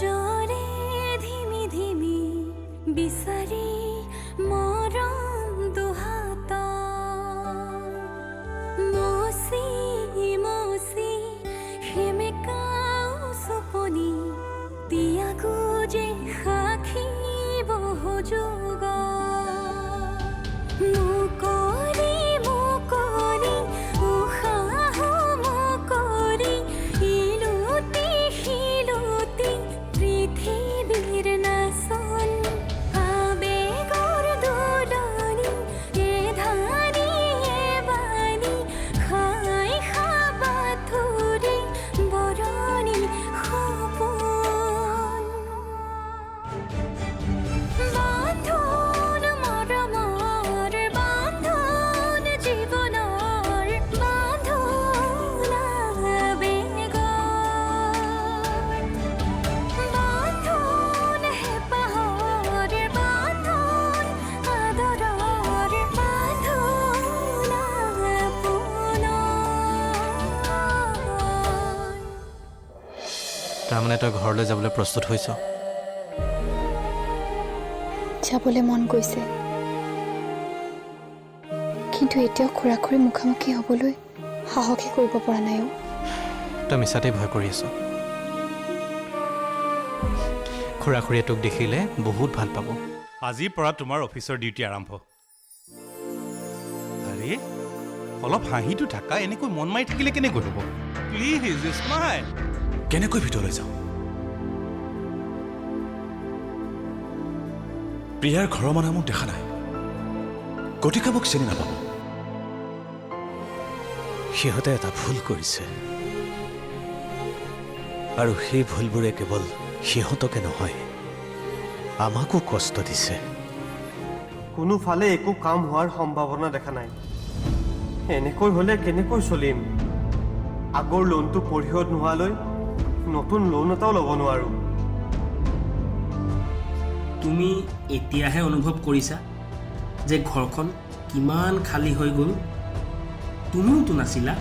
জৰে ধিমি ধিমি বিচাৰি মৰম দুহাত মচি মচি সেমেকাও চপনি তিয়াগো যে সাক্ষী বহু যুগ মুকলি মুকলি উশাহ মুকলি ইলুতি শিলুতি পৃথিৱীৰ নাচন আবেগৰ দোলনি এ ধানি এ বাণী খাই খাবাথুৰি বৰণি সপোন বান্ধোন মৰমৰ বান্ধোন জীৱনৰ বান্ধোন আবেগৰ বান্ধোন হেঁপাহৰ বান্ধোন আদৰৰ বান্ধোন আপোনৰ তাৰমানে তই ঘৰলৈ যাবলৈ প্ৰস্তুত হৈছ? যাবলৈ মন গৈছে, কিন্তু এতিয়াও খুৰা-খুৰী মুখামুখি হ'বলৈ সাহসে কৰিব পৰা নাই। তই মিছাতেই ভয় কৰি আছ। খুৰা-খুৰীয়ে তোক দেখিলে বহুত ভাল পাব। আজিৰ পৰা তোমাৰ অফিচৰ ডিউটি আৰম্ভ। আৰে অলপ হাঁহিটো থাকা, এনেকৈ মন মাৰি থাকিলে কেনেকৈ হ'ব? Please smile. কেনেকৈ ভিতৰলৈ যাওঁ? প্ৰিয়াৰ ঘৰৰ মানুহে মোক দেখা নাই, গতিকে মোক চিনি নাপাব। সিহঁতে এটা ভুল কৰিছে, আৰু সেই ভুলবোৰে কেৱল সিহঁতকে নহয় আমাকো কষ্ট দিছে। কোনোফালে একো কাম হোৱাৰ সম্ভাৱনা দেখা নাই। এনেকৈ হ'লে কেনেকৈ চলিম? আগৰ লোনটো পৰিশোধ নোহোৱালৈ নতুন লোন এটাও ল'ব নোৱাৰোঁ। তুমি এতিয়াহে অনুভৱ কৰিছা যে ঘৰখন কিমান খালী হৈ গ'ল? তুমিওতো নাছিলা।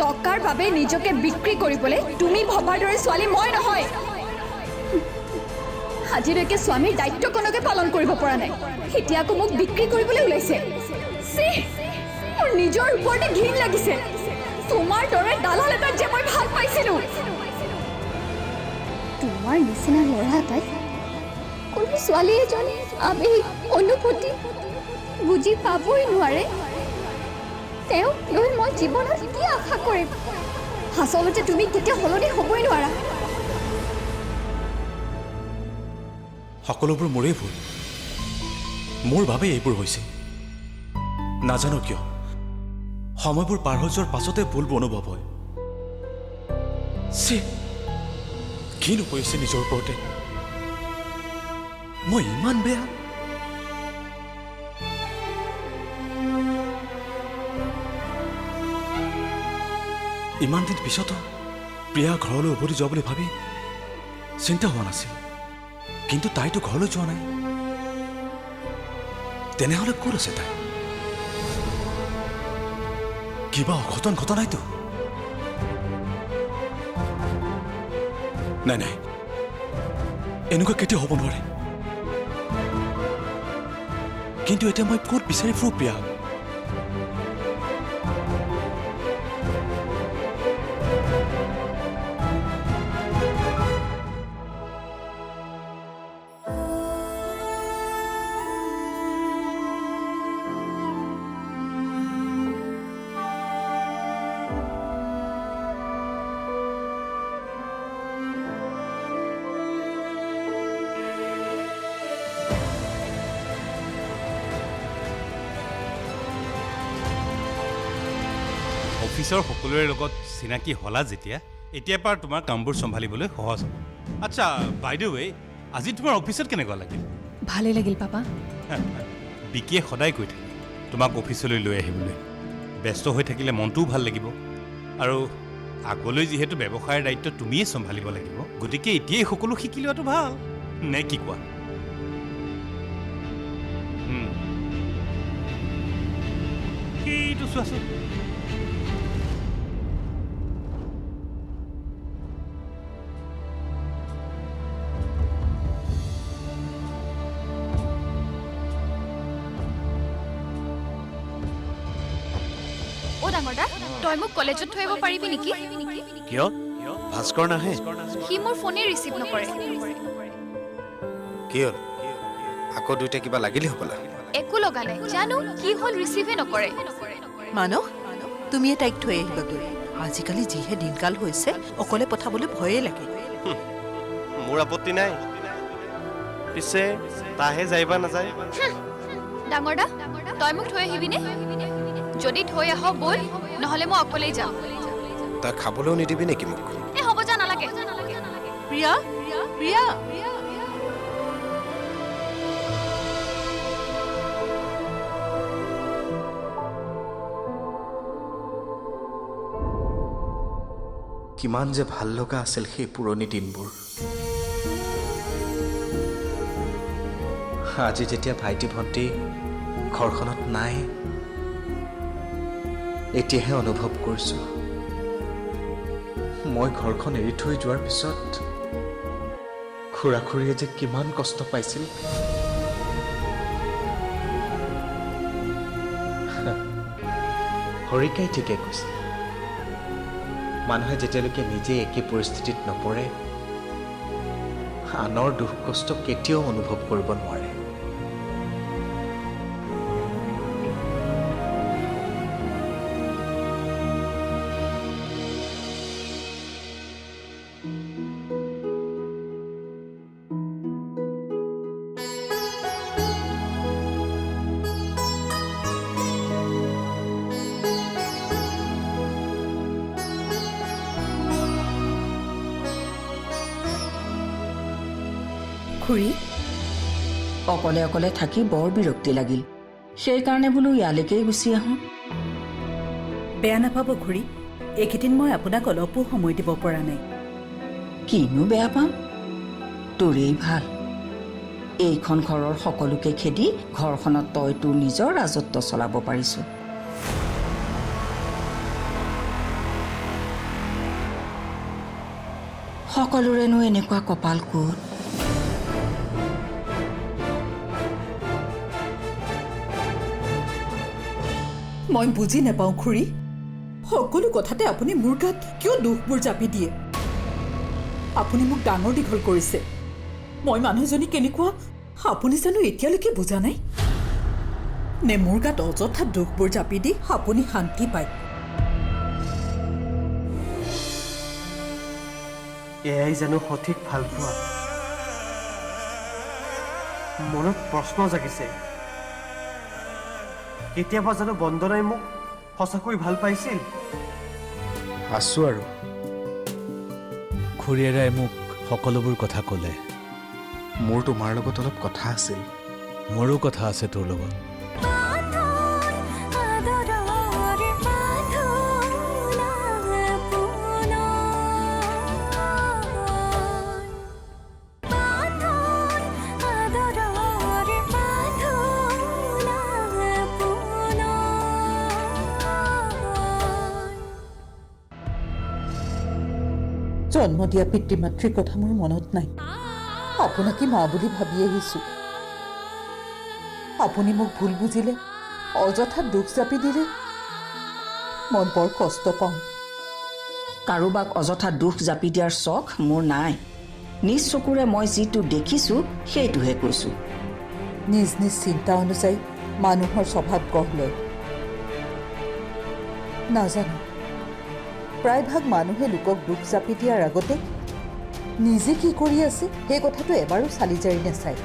টকাৰ বাবে নিজকে বিক্ৰী কৰিবলৈ তুমি ভবাৰ দৰে ছোৱালী মই নহয়। আজিলৈকে স্বামীৰ দায়িত্বকণকে পালন কৰিব পৰা নাই, এতিয়া আকৌ মোক বিক্ৰী কৰিবলৈ ওলাইছে। মোৰ নিজৰ ওপৰতে ঘিণ লাগিছে। তোমাৰ দৰে দালাল এটাক যে মই ভাল পাইছিলো। তোমাৰ নিচিনা ল'ৰা এটাই কোনো ছোৱালী এজনী আবেগ অনুভূতি বুজি পাবই নোৱাৰে। তেওঁক লৈ মই জীৱনত কি আশা কৰিম? আচলতে তুমি কেতিয়া সলনি হ'বই নোৱাৰা। সকলোবোৰ মোৰেই ভুল, মোৰ বাবে এইবোৰ হৈছে। নাজানো কিয় সময়বোৰ পাৰ হৈ যোৱাৰ পাছতে ভুলবোৰ অনুভৱ হয়। কিনো কৰিছে নিজৰ ওপৰতে? মই ইমান বেয়া? ইমান দিন পিছতো প্ৰিয়া ঘৰলৈ উভতি যোৱা বুলি ভাবি চিন্তা হোৱা নাছিল, কিন্তু তাইতো ঘৰলৈ যোৱা নাই। তেনেহ'লে ক'ত আছে তাই? কিবা অঘটন ঘটা নাইতো? নাই নাই, এনেকুৱা কেতিয়াও হ'ব নোৱাৰে। কিন্তু এতিয়া মই ক'ত বিচাৰি ফুৰো প্ৰিয়া? অফিচৰ সকলোৰে লগত চিনাকি হলা যেতিয়া এতিয়াৰ পৰা তোমাৰ কামবোৰ চম্ভালিবলৈ সহজ হ'ব। আচ্ছা বাই দ্য ৱে, আজি তোমাৰ অফিচত কেনেকুৱা লাগিল? ভালে লাগিল পাপা। বিকিয়ে সদায় কৈ থাকে তোমাক অফিচলৈ লৈ আহিবলৈ। ব্যস্ত হৈ থাকিলে মনটোও ভাল লাগিব, আৰু আগলৈ যিহেতু ব্যৱসায়ৰ দায়িত্ব তুমিয়ে চম্ভালিব লাগিব, গতিকে এতিয়াই সকলো শিকি লোৱাটো ভাল, নে কি কোৱা? সেইটো চোৱাচোন। অ' ডাঙৰ দা, তই মোক কলেজত থৈ আহিব পাৰিবি নেকি? কিয় ভাস্কৰ নাহে? সি মোৰ ফোনেই ৰিচিভ নকৰে। কি হ'ল? আকৌ দুইটা কিবা লাগিলি হ'বলা? একো লগা নাই, জানো কি হ'ল ৰিচিভে নকৰে। মানস, তুমিয়ে তাইক থৈ আহিবাগৈ। আজিকালি যিহে দিনকাল হৈছে, অকলে পঠাবলৈ ভয়ে লাগে। মোৰ আপত্তি নাই, পিছে তাহে যায় বা নাযায়। ডাঙৰ দা, তই মোক থৈ আহিবিনে? যদি থৈ আহ বল, নহ'লে মই অকলেই যাম। তই খাবলৈও নিদিবি নেকি মোক? হ'ব যা, নালাগে। প্ৰিয়া, প্ৰিয়া, কিমান যে ভাল লগা আছিল সেই পুৰণি দিনবোৰ। আজি যেতিয়া ভাইটি ভণ্টি ঘৰখনত নাই, এতিয়াহে অনুভৱ কৰিছোঁ মই ঘৰখন এৰি থৈ যোৱাৰ পিছত খুৰা খুৰীয়ে যে কিমান কষ্ট পাইছিল। হৰিকাই ঠিকে কৈছে, মানুহে যেতিয়ালৈকে নিজে একে পৰিস্থিতিত নপৰে, আনৰ দুখ কষ্ট কেতিয়াও অনুভৱ কৰিব নোৱাৰে। খুৰী, অকলে অকলে থাকি বৰ বিৰক্তি লাগিল, সেইকাৰণে বোলো ইয়ালৈকেই গুচি আহোঁ। বেয়া নাপাব খুৰী, এইকেইদিন মই আপোনাক অলপো সময় দিব পৰা নাই। কিনো বেয়া পাম, তোৰেই ভাল। এইখন ঘৰৰ সকলোকে খেদি ঘৰখনত তই তোৰ নিজৰ ৰাজত্ব চলাব পাৰিছ। সকলোৰেনো এনেকুৱা কপাল ক'ত? মই বুজি নাপাওঁ খুৰী, সকলো কথাতে আপুনি মোৰ গাত কিয় দুখবোৰ জাপি দিয়ে? আপুনি মোক ডাঙৰ দীঘল কৰিছে, মই মানুহজনী কেনেকুৱা আপুনি জানো এতিয়ালৈকে বুজা নাই? নে মোৰ গাত অযথা দুখবোৰ জাপি দি আপুনি শান্তি পায়? এয়াই জানো সঠিক ভাল পোৱা? মনত প্ৰশ্ন জাগিছে, কেতিয়াবা জানো বন্দনাই মোক সঁচাকৈ ভাল পাইছিল? আছোঁ আৰু। খুৰীয়েৰাই মোক সকলোবোৰ কথা ক'লে। মোৰ তোমাৰ লগত অলপ কথা আছিল। মোৰো কথা আছে তোৰ লগত। জন্ম দিয়া পিতৃ মাতৃৰ কথা মোৰ মনত নাই, আপোনাকে মা বুলি ভাবি আহিছোঁ। আপুনি মোক ভুল বুজিলে, অযথা দুখ জাপি দিলে, মই বৰ কষ্ট পাওঁ। কাৰোবাক অযথা দুখ জাপি দিয়াৰ চখ মোৰ নাই। নিজ চকুৰে মই যিটো দেখিছোঁ সেইটোহে কৈছোঁ। নিজ নিজ চিন্তা অনুযায়ী মানুহৰ স্বভাৱ গঢ় লয়। নাজানো, প্ৰায়ভাগ মানুহে লোকক দুখ জাপি দিয়াৰ আগতে নিজে কি কৰি আছে সেই কথাটো এবাৰো চালি জাৰি নাচায়।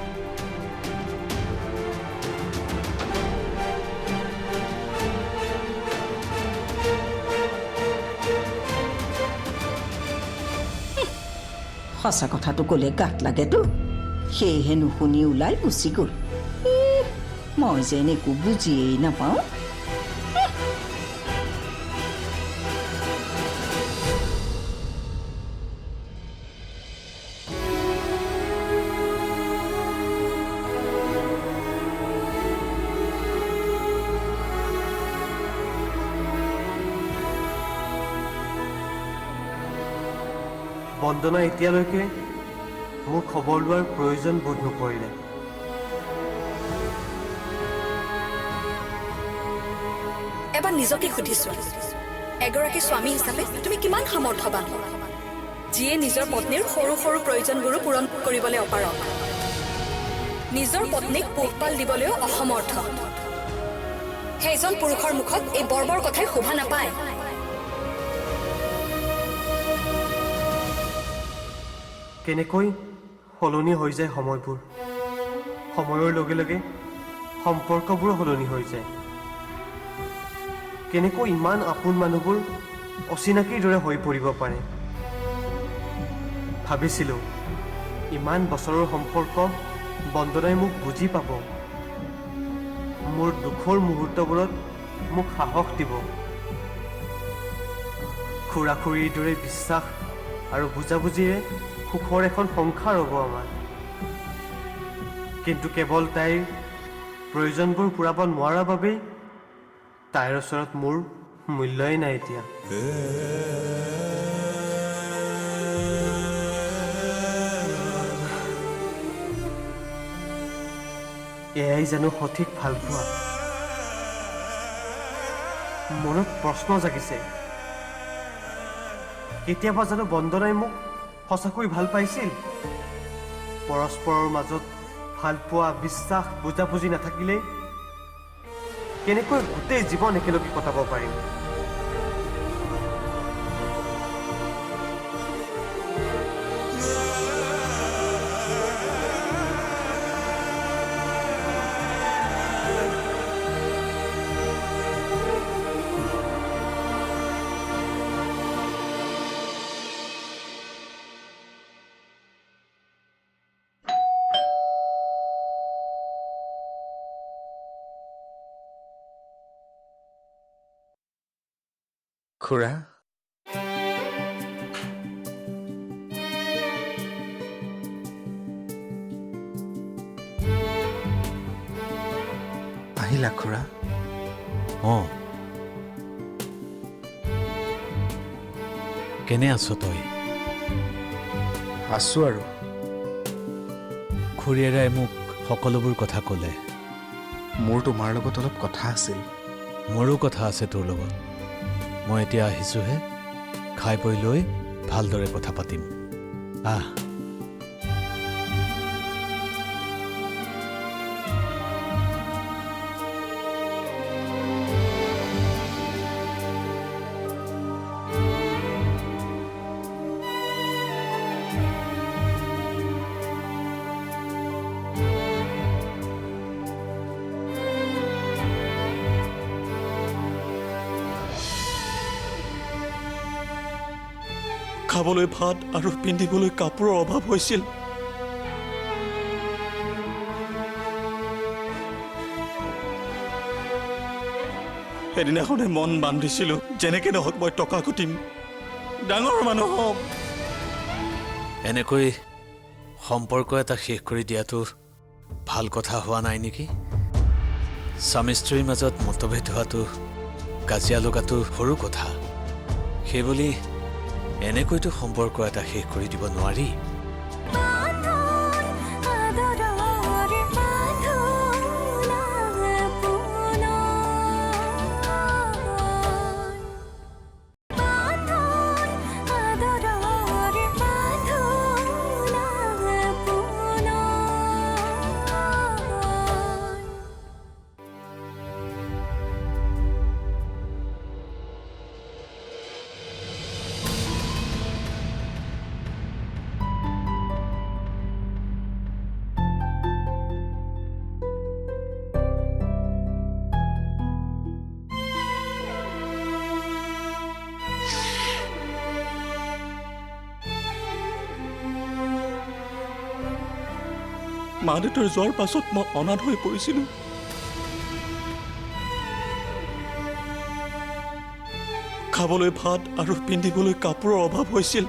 সঁচা কথাটো ক'লে গাত লাগেতো, সেয়েহে নুশুনি ওলাই গুচি গ'ল। মই যেন একো বুজিয়েই নাপাওঁ। বন্দনা এতিয়ালৈকে মোৰ খবৰ লোৱাৰ প্ৰয়োজন বোধ নকৰিলে। এবাৰ নিজকে সুধিছো, এগৰাকী স্বামী হিচাপে তুমি কিমান সামৰ্থ্যৱান, যিয়ে নিজৰ পত্নীৰ সৰু সৰু প্ৰয়োজনবোৰো পূৰণ কৰিবলৈ অপাৰগ, নিজৰ পত্নীক পোহপাল দিবলৈও অসমৰ্থ। সেইজন পুৰুষৰ মুখত এই বৰ্বৰ কথাই শোভা নাপায়। কেনেকৈ সলনি হৈ যায় সময়বোৰ, সময়ৰ লগে লগে সম্পৰ্কবোৰো সলনি হৈ যায়। কেনেকৈ ইমান আপোন মানুহবোৰ অচিনাকিৰ দৰে হৈ পৰিব পাৰে। ভাবিছিলোঁ ইমান বছৰৰ সম্পৰ্ক বন্দনাই মোক বুজি পাব, মোৰ দুখৰ মুহূৰ্তবোৰত মোক সাহস দিব, খুৰা খুৰীৰ দৰে বিশ্বাস আৰু বুজাবুজিৰে সুখৰ এখন সংসাৰ হ'ব আমাৰ। কিন্তু কেৱল তাইৰ প্ৰয়োজনবোৰ পূৰাব নোৱাৰাৰ বাবেই তাইৰ ওচৰত মোৰ মূল্যই নাই এতিয়া। এয়াই জানো সঠিক ভাল পোৱা? মনত প্ৰশ্ন জাগিছে, কেতিয়াবা জানো বন্দনাই মোক সঁচাকৈ ভাল পাইছিল? পৰস্পৰৰ মাজত ভাল পোৱা, বিশ্বাস, বুজাবুজি নাথাকিলে কেনেকৈ গোটেই জীৱন একেলগে কটাব পাৰিম? খুৰা, আহিলা খুৰা? অঁ, কেনে আছ তই? আছো আৰু। খুৰীয়েৰাই মোক সকলোবোৰ কথা ক'লে। মোৰ তোমাৰ লগত অলপ কথা আছিল। মোৰো কথা আছে তোৰ লগত। মই এতিয়া আহিছোঁহে, খাই বৈ লৈ ভালদৰে কথা পাতিম। আহ, খাবলৈ ভাত আৰু পিন্ধিবলৈ কাপোৰৰ অভাৱ হৈছিল। সেইদিনাখনে মন বান্ধিছিলোঁ, যেনেকৈ নহওক মই টকা ঘটিম, ডাঙৰ মানুহ হ'ম। এনেকৈ সম্পৰ্ক এটা শেষ কৰি দিয়াটো ভাল কথা হোৱা নাই নেকি? স্বামী স্ত্ৰীৰ মাজত মতভেদ হোৱাটো, কাজিয়া লগাটো সৰু কথা। সেইবুলি এনেকৈতো সম্পৰ্ক এটা শেষ কৰি দিব নোৱাৰি। মা দেউতাৰ যোৱাৰ পাছত মই অনাথ হৈ পৰিছিলোঁ। খাবলৈ ভাত আৰু পিন্ধিবলৈ কাপোৰৰ অভাৱ হৈছিল।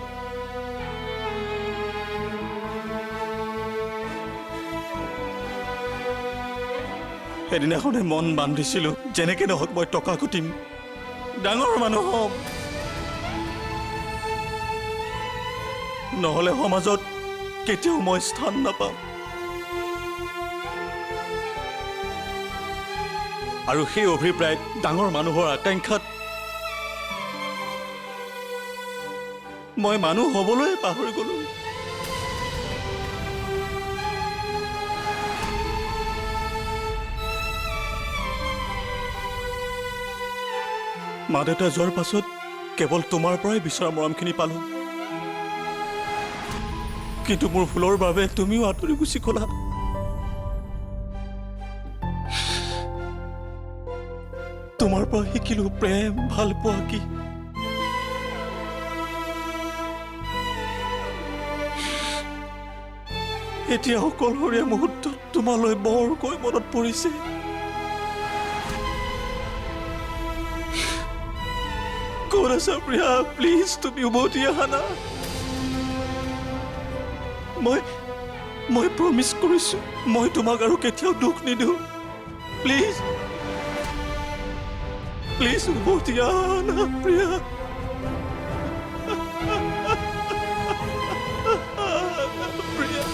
সেইদিনাখনে মন বান্ধিছিলোঁ যেনেকে নহওক মই টকা ঘটিম, ডাঙৰ মানুহ হ'ম, নহ'লে সমাজত কেতিয়াও মই স্থান নাপাম। আৰু সেই অভিপ্ৰায়ত ডাঙৰ মানুহৰ আকাংক্ষাত মই মানুহ হ'বলৈ পাহৰি গ'লো। মা দেউতা যোৱাৰ পাছত কেৱল তোমাৰ পৰাই বিচৰা মৰমখিনি পালোঁ, কিন্তু মোৰ ভুলৰ বাবে তুমিও আঁতৰি গুচি গ'লা। তোমাৰ পৰা শিকিলো প্ৰেম, ভাল পোৱা কি। এতিয়া অকলশৰীয়া মুহূৰ্তত তোমালৈ বৰকৈ মনত পৰিছে। ক'ত আছা প্ৰিয়া? প্লিজ তুমি উভতি আহা না। মই প্ৰমিছ কৰিছো মই তোমাক আৰু কেতিয়াও দুখ নিদিওঁ। প্লিজ প্লিজ উভতি আহা না প্ৰিয়া। প্ৰিয়া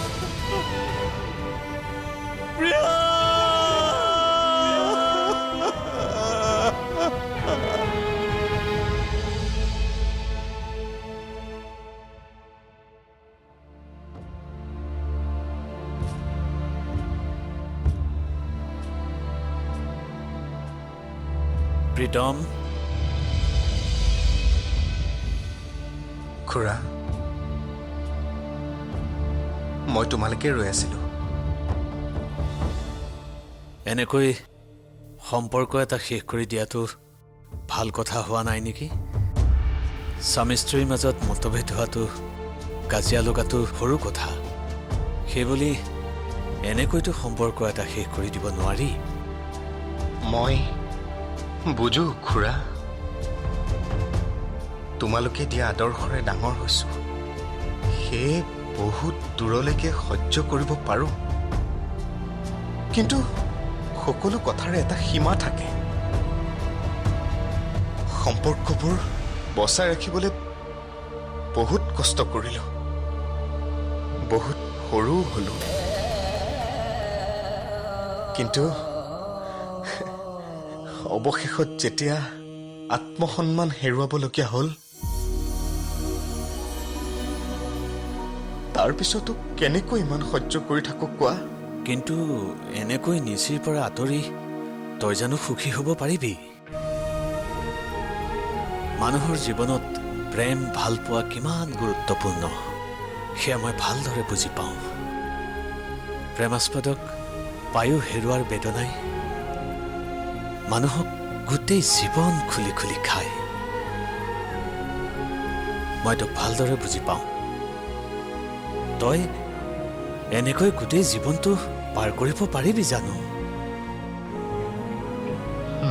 প্ৰিয়া প্ৰীতম, খুৰা, মই তোমালৈকে ৰৈ আছিলোঁ। এনেকৈ সম্পৰ্ক এটা শেষ কৰি দিয়াটো ভাল কথা হোৱা নাই নেকি? স্বামী স্ত্ৰীৰ মাজত মতভেদ হোৱাটো, কাজিয়া লগাটো সৰু কথা। সেইবুলি এনেকৈতো সম্পৰ্ক এটা শেষ কৰি দিব নোৱাৰি। মই বুজো খুৰা, তোমালোকে দিয়া আদৰ্শৰে ডাঙৰ হৈছোঁ, সেয়ে বহুত দূৰলৈকে সহ্য কৰিব পাৰোঁ। কিন্তু সকলো কথাৰে এটা সীমা থাকে। সম্পৰ্কবোৰ বচাই ৰাখিবলৈ বহুত কষ্ট কৰিলোঁ, বহুত সৰু হ'লোঁ, কিন্তু অৱশেষত যেতিয়া আত্মসন্মান হেৰুৱাবলগীয়া হ'ল, তাৰপিছতো কেনেকৈ ইমান সহ্য কৰি থাকো কোৱা? কিন্তু এনেকৈ নিচিৰ পৰা আঁতৰি তই জানো সুখী হ'ব পাৰিবি? মানুহৰ জীৱনত প্ৰেম, ভাল পোৱা কিমান গুৰুত্বপূৰ্ণ সেয়া মই ভালদৰে বুজি পাওঁ। প্ৰেমাস্পদক পায়ো হেৰুৱাৰ বেদনাই মানুহক গোটেই জীৱন খুলি খুলি খায়। মই তোক ভালদৰে বুজি পাওঁ। তই এনেকৈ গোটেই জীৱনটো পাৰ কৰিব পাৰিবি জানো?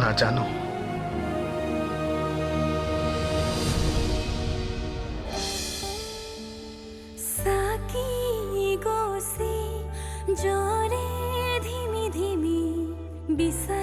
নাজানো। সাকি গছি জৰে ধিমি ধিমি বিছা